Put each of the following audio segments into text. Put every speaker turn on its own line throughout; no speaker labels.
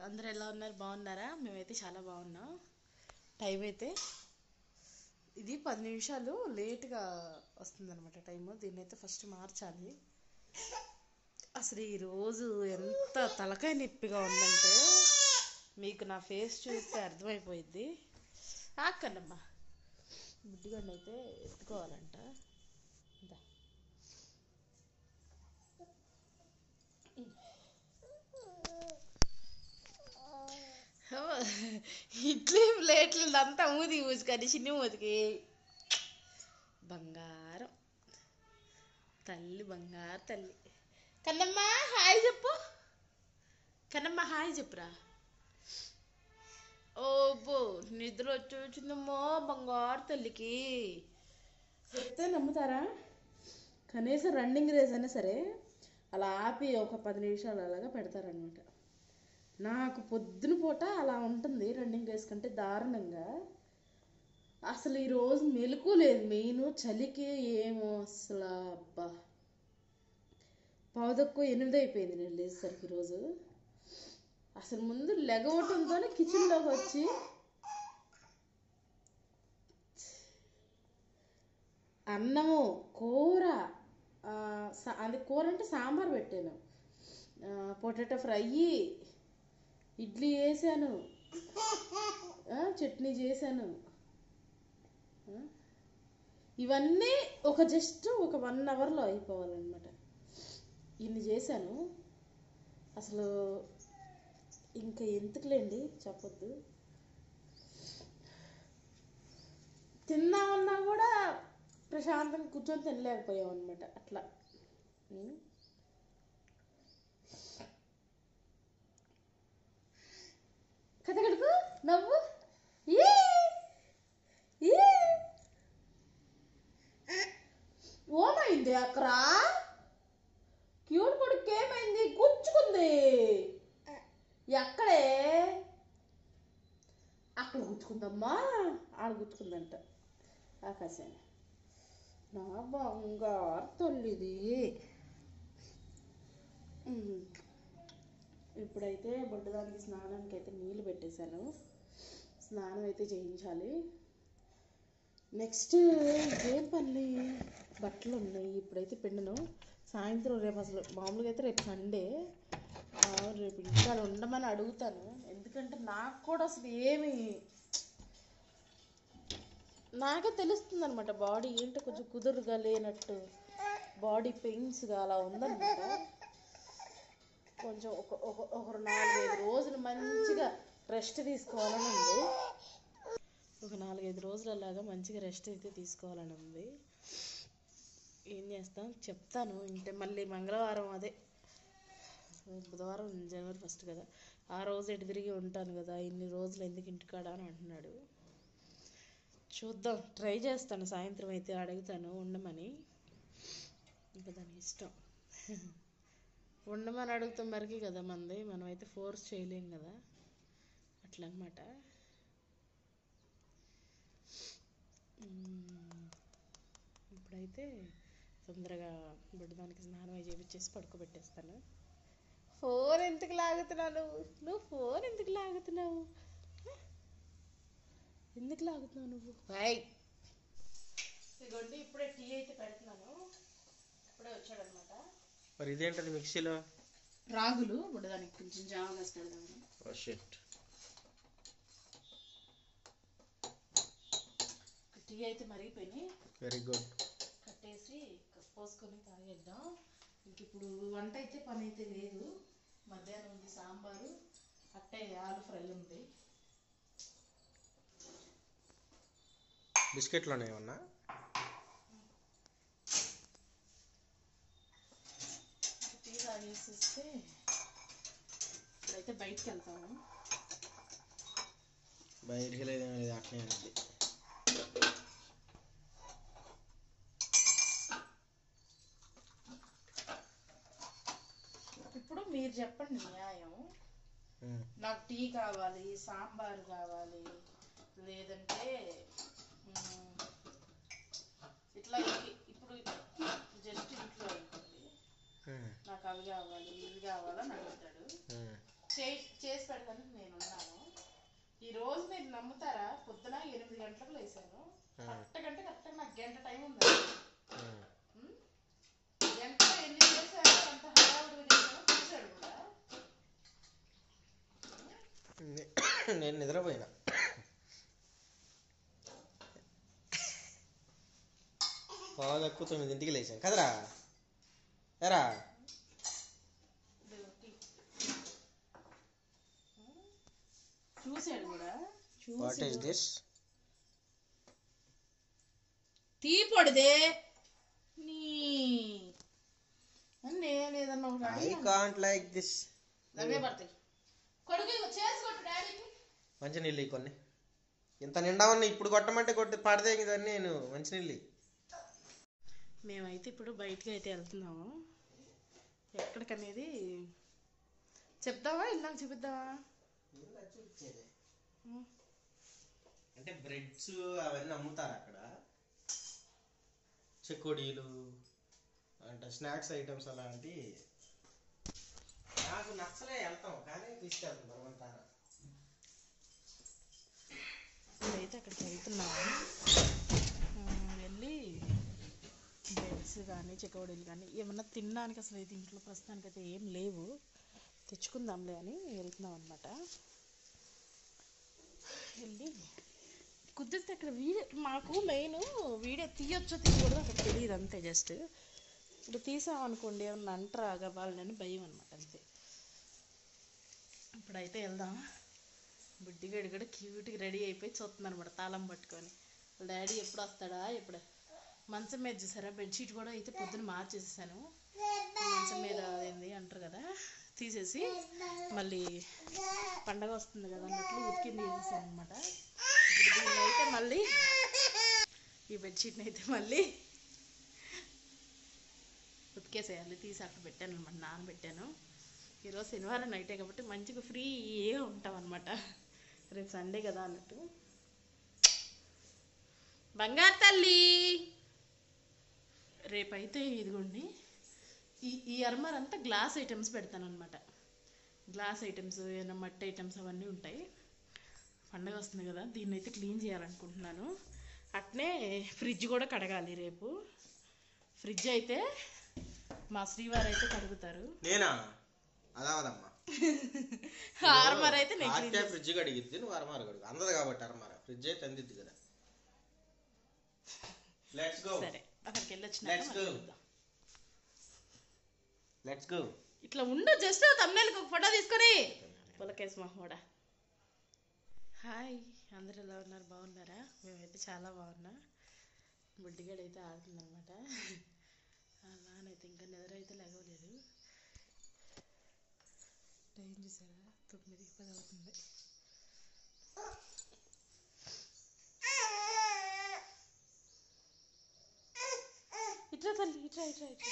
అందరూ ఎలా ఉన్నారు? బాగున్నారా? మేమైతే చాలా బాగున్నాం. టైం అయితే ఇది 10 నిమిషాలు లేట్గా వస్తుందన్నమాట టైము. దీన్ని అయితే ఫస్ట్ మార్చాలి. అసలు ఈరోజు ఎంత తలకాయ నొప్పిగా ఉందంటే మీకు నా ఫేస్ చూస్తే అర్థమైపోయింది. ఆక్కనమ్మా బుడ్డిగండి అయితే ఎత్తుకోవాలంట. ఇడ్లీ ప్లేట్లు అంతా మూతికి పూసుకొని చిన్ని మూతికి బంగారం తల్లి, బంగారు తల్లి. కన్నమ్మ హాయ్ చెప్పు. కన్నమ్మ హాయ్ చెప్పురా. ఓబో నిద్ర వచ్చేసిందమ్మో బంగారు తల్లికి. చెప్తే నమ్ముతారా? కనీసం రన్నింగ్ రేస్ అయినా సరే అలా ఆపి ఒక 10 నిమిషాలు అలాగా పెడతారనమాట. నాకు పొద్దున పూట అలా ఉంటుంది రన్నింగ్ రేస్ కంటే దారుణంగా. అసలు ఈరోజు మెలకు లేదు. మెయిన్ చలికి ఏమో అసలు అబ్బా 7:45 అయిపోయింది నేను లేచేసరికి. ఈరోజు అసలు ముందు లెగవటంతోనే కిచెన్లోకి వచ్చి అన్నము కూర, అది కూర అంటే సాంబార్ పెట్టాను, పొటాటో ఫ్రై, ఇడ్లీ వేసాను, చట్నీ చేశాను. ఇవన్నీ జస్ట్ ఒక 1 అవర్లో అయిపోవాలన్నమాట. ఇన్ని చేశాను. అసలు ఇంకా ఎందుకులేండి చెప్పొద్దు. తిందామన్నా కూడా ప్రశాంతంగా కూర్చొని తినలేకపోయాం అనమాట. అట్లా కథగడుకు నవ్వు. ఓమైంది అక్కడ? క్యూట్ కొడుకు ఏమైంది? గుచ్చుకుంది. ఎక్కడే? అక్కడ గుచ్చుకుందమ్మా. ఆడ గుచ్చుకుందంట ఆకాశాన్ని. నా బంగారు తల్లిది. ఇప్పుడైతే బొడ్డదానికి స్నానానికి అయితే నీళ్ళు పెట్టేశాను. స్నానం అయితే చేయించాలి. నెక్స్ట్ ఏం పని, బట్టలు ఉన్నాయి. ఇప్పుడైతే పిండను. సాయంత్రం రేపు అసలు మామూలుగా అయితే రేపు సండే, రేపు ఇంకా ఉండమని అడుగుతాను. ఎందుకంటే నాకు కూడా అసలు నాకే తెలుస్తుంది అనమాట. బాడీ ఏంటో కొంచెం కుదురుగా లేనట్టు, బాడీ పెయిన్స్గా అలా ఉందన్నమాట. కొంచెం ఒక 4-5 రోజులు మంచిగా రెస్ట్ తీసుకోవాలని ఉంది. ఒక 4-5 రోజులు అలాగా మంచిగా రెస్ట్ అయితే తీసుకోవాలని ఉంది. ఏం చేస్తాం చెప్తాను. అంటే మళ్ళీ మంగళవారం, అదే బుధవారం జనవరి 1 కదా, ఆ రోజు ఎటు తిరిగి ఉంటాను కదా, ఇన్ని రోజులు ఎందుకు ఇంటికాడ అని అంటున్నాడు. చూద్దాం, ట్రై చేస్తాను. సాయంత్రం అయితే అడుగుతాను ఉండమని. ఇంకా దాని ఇష్టం. ఉండమని అడుగుతాం వరకే కదా మనది, మనమైతే ఫోర్స్ చేయలేం కదా. అట్లా అనమాట. ఇప్పుడైతే తొందరగా బిడ్డదానికి స్నానం అయి చేపించేసి పడుకోబెట్టేస్తాను. ఫోన్ ఎందుకు లాగుతున్నావు నువ్వు? ఫోన్ ఎందుకు లాగుతున్నావు? ఎందుకు లాగుతున్నావు నువ్వు? ఇదిగోండి ఇప్పుడే టీ అయితే పెడుతున్నాను. ఇప్పుడే వచ్చాడనమాట.
మరి ఇదేంటది మిక్సీలో?
రాగులు బుడ్డదానికి కొంచెం జావ వేసి పెడదామని. టీ అయితే మరిగిపోయినాయి.
Very good.
కట్టేసి పోసుకొని తాగేద్దాం. ఇంక ఇప్పుడు వంట అయితే పని అయితే లేదు. మధ్యాహ్నం ఉంది సాంబారు, అట్టే ఆలు ఫ్రై ఉంది.
బిస్కెట్లోనే ఏమన్నా?
టీ తాగేసిస్తే ఇప్పుడైతే బయటికి వెళ్తాము.
బయటికి లేదు అట్నే అనేది.
ఇప్పుడు మీరు చెప్పండి న్యాయం. నాకు టీ కావాలి, సాంబార్ కావాలి, లేదంటే ఇట్లా ఇప్పుడు జస్ట్ ఇంట్లో అనుకోండి, నాకు అవి కావాలి ఇవి కావాలని అడుగుతాడు. చేసి పెడతాను నమ్ముతారా? పొద్దున 8 గంటలకు లేసాను. కరెక్ట్గా నాకు గంట టైం ఉంది. గంటలో ఎన్ని చేశారు, అంత హడావుడిగా చేశాను. చూశాడు కూడా.
నేను నిద్రపోయినా. బాగా తక్కువ 9ంటికి లేచాను కదరా. ఎరా
చూశాడు కూడా.
What is this?
టీ పొడిదే నీ నేను ఏదన్నా
ఐ కాంట్ లైక్ దిస్.
అవే పడతాయి. కొడుకు చేసుకొట్టు డాడీకి.
మంచి నీళ్ళు కొన్ని. ఇంత నిండా ఉన్నాయి. ఇప్పుడు కొట్టమంటే పడితే ఇదన్నీ నేను మంచి నీళ్ళు.
మేమైతే ఇప్పుడు బయటికి అయితే వెళ్తున్నాము. ఎక్కడికనేది చెప్తావా? ఇన్నాక చూపిద్దామా?
అంటే బ్రెడ్స్ అవన్నీ అమ్ముతారు అక్కడ. చెకోడీలు అంటే స్నాక్స్ ఐటమ్స్ అలాంటి. నాకు నచ్చలే, వెళ్తాం కానీ తీసుకెళ్తాం బలవంతాన.
అయితే అక్కడికి వెళ్తున్నాము. వెళ్ళి బ్రెడ్స్ కానీ చెకోడీలు కానీ ఏమన్నా తినడానికి అసలు అయితే ఇంట్లో ప్రస్తుతానికి అయితే ఏం లేవు. తెచ్చుకుందాంలే అని వెళ్తున్నాం అనమాట. వెళ్ళి కుదిరితే అక్కడ మాకు మెయిన్ వీడియో తీయొచ్చో తీయకూడదు అక్కడ తెలియదు అంతే. జస్ట్ ఇప్పుడు తీసామనుకోండి ఏమన్నా అంటారా వాళ్ళని భయం అనమాట అంతే. ఇప్పుడైతే వెళ్దాం. బుడ్డిగడి కూడా క్యూట్గా రెడీ అయిపోయి చూస్తుంది అనమాట తాళం పట్టుకొని. వాళ్ళ డాడీ ఎప్పుడు వస్తాడా ఎప్పుడు. మంచం మీద చూసారా బెడ్షీట్ కూడా అయితే పొద్దున మార్చేసేసాను. మంచం మీద ఏంది అంటారు కదా తీసేసి మళ్ళీ పండగ వస్తుంది కదా అన్నట్లు ఉతికింది తీసేసాను అనమాట. ఇప్పుడు దీన్ని అయితే మళ్ళీ ఈ బెడ్షీట్ని అయితే మళ్ళీ ఉతికేసేయాలి. తీసి అక్కడ పెట్టాను అనమాట, నానబెట్టాను. ఈరోజు శనివారం నైటే కాబట్టి మంచిగా ఫ్రీగా ఉంటాం అనమాట. రేపు సండే కదా అన్నట్టు. బంగారు తల్లి రేపైతే ఇదిగోండి ఈ అర్మర్ అంతా గ్లాస్ ఐటమ్స్ పెడతాను అనమాట. గ్లాస్ ఐటమ్స్ ఏమైనా మట్టి ఐటమ్స్ అవన్నీ ఉంటాయి. పండగ వస్తుంది కదా దీన్ని అయితే క్లీన్ చేయాలనుకుంటున్నాను. అట్నే ఫ్రిడ్జ్ కూడా కడగాలి రేపు. ఫ్రిడ్జ్ అయితే మా శ్రీవారు అయితే కడుగుతారు.
నేనా? అదావదమ్మా.
అర్మర్ అయితే నేను
ఫ్రిడ్జ్ కడిగిద్ది, నువ్వు అర్మార్ కడుగు. అందదు కాబట్టి అర్మార్ ఫ్రిడ్జ్ అయితే అందిద్ది కదా. Let's go.
సరే అక్కడికి వెళ్ళొచ్చినా
లెట్స్ గో.
ఇట్లా ఉండు జస్ట్ తమ్ముళ్ళకి ఒక ఫోటో తీసుకొని పొలకేసి మా కూడా. హాయ్, అందరు ఎలా ఉన్నారు? బాగున్నారా? మేమైతే చాలా బాగున్నా. బుడ్డిగాడు అయితే ఆడుతుందనమాట. అలానైతే ఇంకా నిద్ర అయితే లేగలేదు. టైం చూసారా 9:10 అవుతుంది. ఇట్లా తల్లి ఇట్లా ఇట్లా ఇట్లా.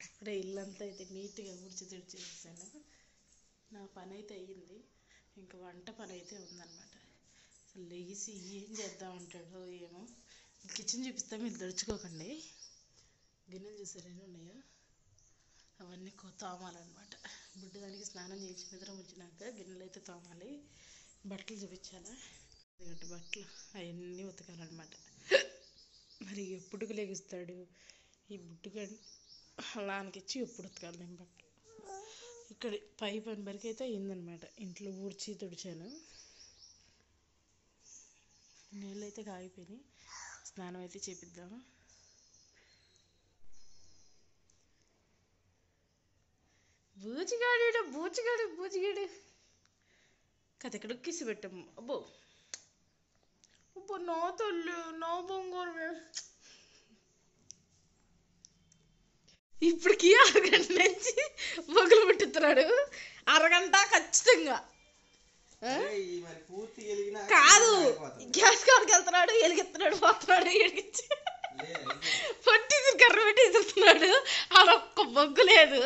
ఇప్పుడే ఇల్లంతా అయితే నీట్గా ఊడ్చి తుడిచేసాను. నా పని అయితే అయ్యింది. ఇంకా వంట పని అయితే ఉందన్నమాట. అసలు లేచి ఏం చేద్దామంటాడో ఏమో. కిచెన్ చూపిస్తే మీరు దడుచుకోకండి. గిన్నెలు చూసారు ఎన్ని ఉన్నాయో అవన్నీ తోమాలన్నమాట. బుడ్డదానికి స్నానం చేసి నిద్ర వచ్చినాక గిన్నెలు అయితే తోమాలి. బట్టలు చూపించాలా? ఎందుకంటే బట్టలు అవన్నీ ఉతకాలన్నమాట. మరి ఎప్పుడు లెగుస్తాడు ఈ బుడ్డుగాడు? అలానికిచ్చి ఎప్పుడు ఉతకాలి నేను బట్టలు. ఇక్కడ పై పని వరకు అయితే అయిందనమాట. ఇంట్లో ఊడ్చి తుడిచాను. నీళ్ళు అయితే కాగిపోయినాయి. స్నానం అయితే చేపిద్దాము. బూచిగాడు బూచిగాడు బూచిగాడు కథ ఎక్కడ కిసి పెట్టాము. అబ్బో అబ్బో నా తల్లి నా బొంగోరు. ఇప్పటికి అరగంట నుంచి మొగలు పెట్టుతున్నాడు. అరగంట ఖచ్చితంగా కాదు. గ్యాస్ కాడికి వెళ్తున్నాడు, ఎలిగెత్తున్నాడు, పోతున్నాడు, ఎలిగించి పొట్టి కర్ర పెట్టి ఎదుగుతున్నాడు. అదొక్క బొగ్గు లేదు.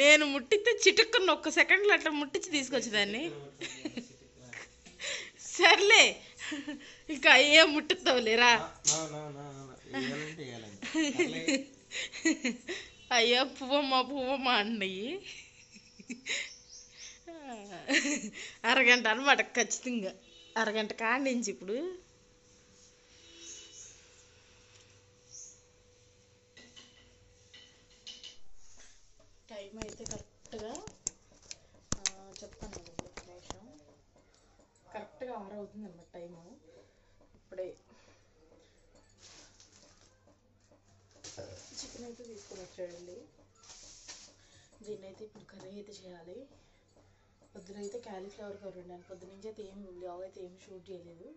నేను ముట్టితే చిటుక్కున్న ఒక్క సెకండ్లో అట్లా ముట్టించి తీసుకొచ్చేదాన్ని. సర్లే ఇంకా అయ్యే ముట్టుతావులేరా. అయ్యో పువ్వమ్మ పువ్వమ్మ అన్నయ్యి. అరగంట అనమాట ఖచ్చితంగా. అరగంట కాడించి ఇప్పుడు టైం అయితే కరెక్ట్గా చెప్తాను కదండి, ఒక నిమిషం. కరెక్ట్గా 6 అవుతుంది అన్నమాట టైము. ఇప్పుడే చికెన్ అయితే తీసుకొని వచ్చాడండి. దీన్ని అయితే ఇప్పుడు కర్రీ అయితే చేయాలి. పొద్దున అయితే క్యాలీఫ్లవర్ కర్రీ వండాను. పొద్దున నుంచి అయితే ఏం బ్లాగ్ అయితే ఏం షూట్ చేయలేదు.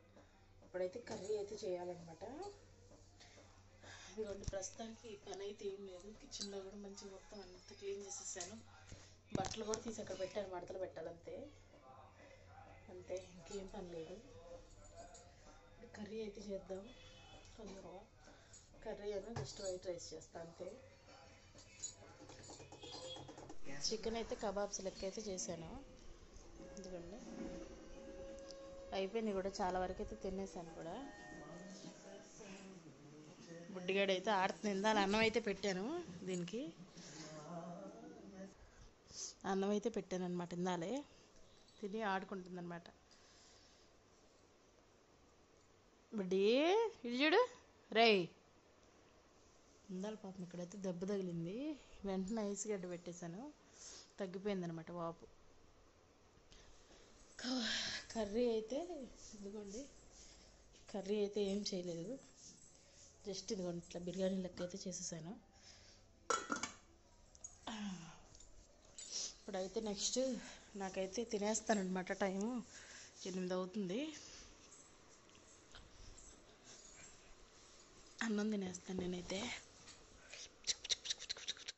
ఇప్పుడైతే కర్రీ అయితే చేయాలన్నమాట. ఇదిగోండి, ప్రస్తుతానికి పని అయితే ఏం లేదు. కిచెన్లో కూడా మంచిగా మొత్తం అంతా క్లీన్ చేసేసాను. బట్టలు కూడా తీసి అక్కడ పెట్టాను, మడతలు పెట్టాలంతే. అంతే, ఇంకేం పని లేదు. కర్రీ అయితే చేద్దాం తొందరగా. కర్రీ అయినా జస్ట్ వైట్ రైస్ చేస్తా అంతే. చికెన్ అయితే కబాబ్స్ లెక్క అయితే చేశాను. ఎందుకండి అయిపోయింది కూడా, చాలా వరకు అయితే తినేసాను కూడా. బుడ్డిగాడు అయితే ఆడుతుంది. ఇందాల అన్నం అయితే పెట్టాను దీనికి. అన్నం అయితే పెట్టాను అనమాట, ఇందాలే తిని ఆడుకుంటుంది అనమాట. బుడ్డి ఇది చూడు, రేయ్. ఇందాల పాపం ఇక్కడైతే దెబ్బ తగిలింది. వెంటనే ఐస్ గడ్డ పెట్టేశాను, తగ్గిపోయింది అనమాట వాపు. కర్రీ అయితే ఇదిగోండి, కర్రీ అయితే ఏం చేయలేదు. జస్ట్ ఇదిగోండి ఇట్లా బిర్యానీ లెక్క అయితే చేసేసాను. ఇప్పుడైతే నెక్స్ట్ నాకైతే తినేస్తానమాట. టైము 8 అవుతుంది. అన్నం తినేస్తాను నేనైతే.